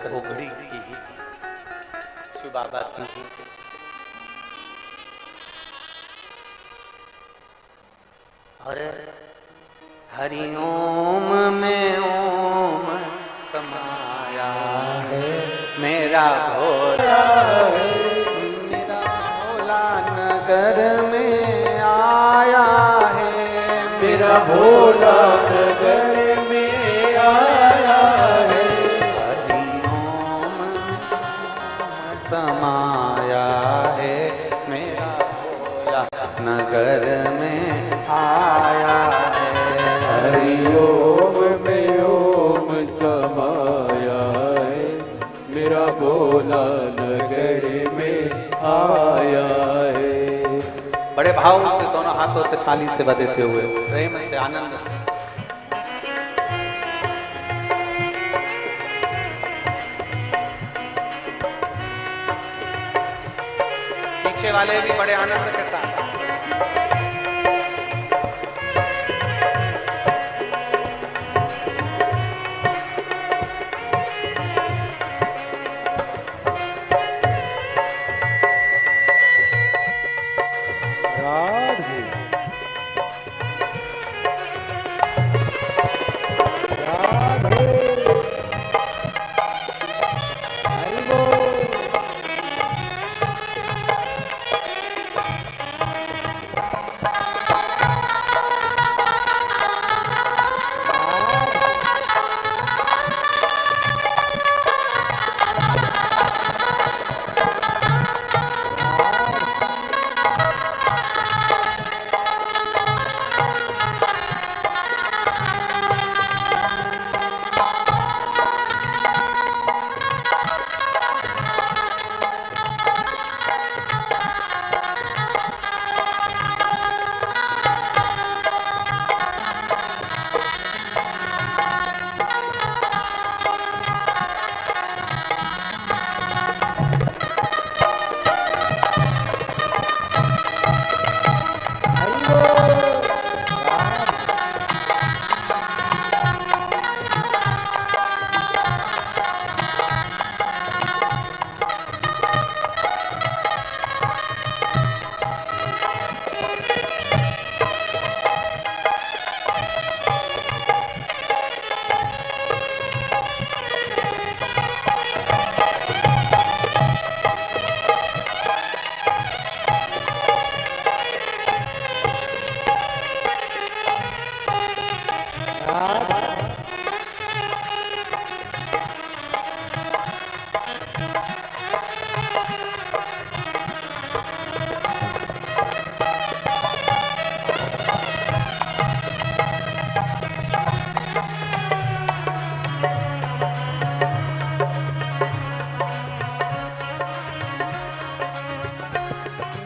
ओघड़ी की शिव बाबा की। और हरि ओम में ओम समाया है मेरा भोला, मेरा भोला नगर में आया है, मेरा भोला नगर में आया है। हरि ओम में समाया है मेरा भोला नगर में आया है। हरि ओम में ओम समाया है मेरा भोला नगर में आया है। बड़े भाव से दोनों हाथों से ताली से बजाते हुए प्रेम से आनंद से। पीछे वाले भी बड़े आनंद के साथ।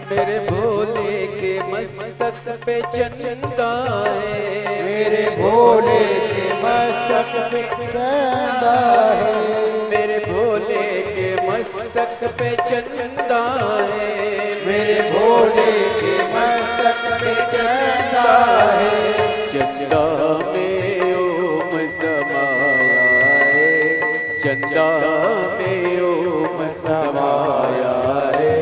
मेरे भोले के मस्तक पे चंदा है, मेरे भोले के मस्तक पे चंदा है, मेरे भोले के मस्तक पे चंदा है, मेरे भोले के मस्तक पे चंदा है। चंदा में ओम समाया है, चंदा में ओम समाया है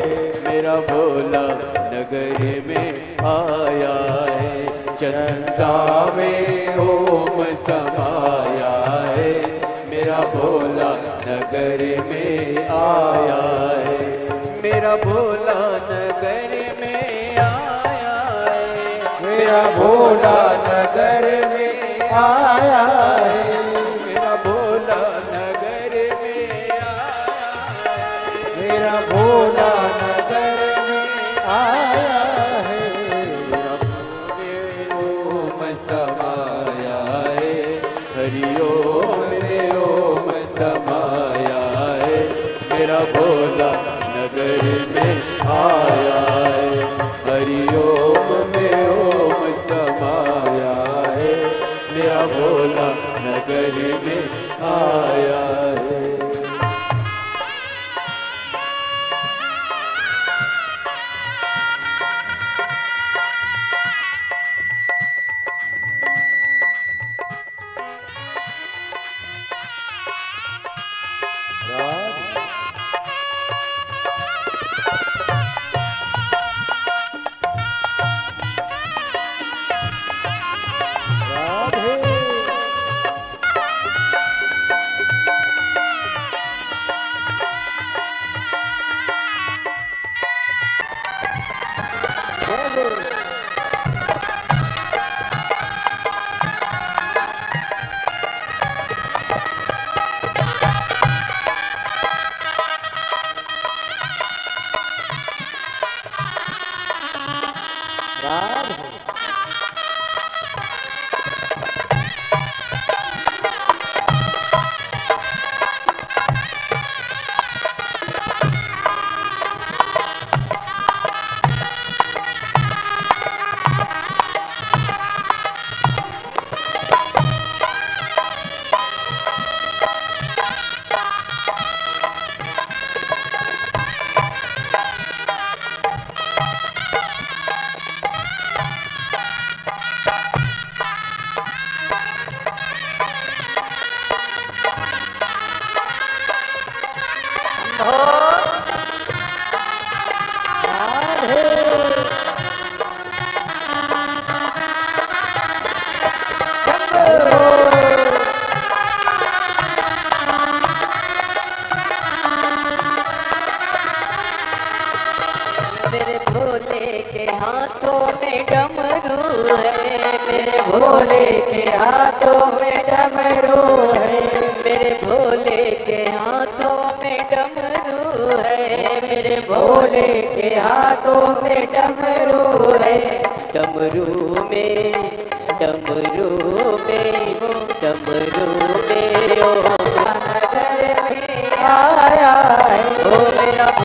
मेरा भोला नगर में आया है। चंदा में ओम समाया है मेरा भोला नगर में आया है, मेरा भोला नगर में आया है, मेरा भोला नगर में आया है, मेरा भोला नगर में आया है, मेरा भोला नगर में आया है। मेरा भोले ओम समाया है, हरि ओम में ओम समाया है मेरा भोला नगर में आया है, हरि ओम में ओम समाया है मेरा भोला नगर में आया है। में डमरू है, मेरे भोले के हाथों में डमरू है, मेरे भोले के हाथों में डमरू है, मेरे भोले के हाथों में डमरू है। डमरू में डमरू में डमरू में ओ नगर में आया